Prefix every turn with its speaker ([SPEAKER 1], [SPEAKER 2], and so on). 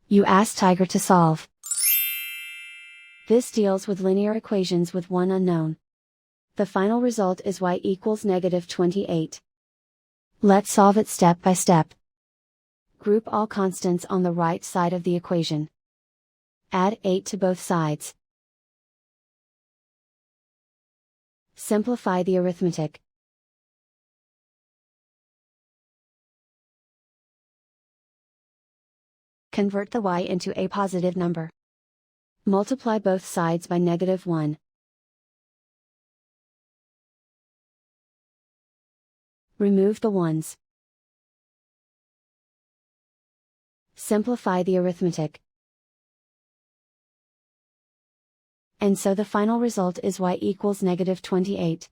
[SPEAKER 1] You ask Tiger to solve. This deals with linear equations with one unknown. The final result is y equals -28. Let's solve it step by step. Group all constants on the right side of the equation. Add 8 to both sides. Simplify the arithmetic. Convert the y into a positive number. Multiply both sides by -1. Remove the ones. Simplify the arithmetic. And so the final result is y equals -28.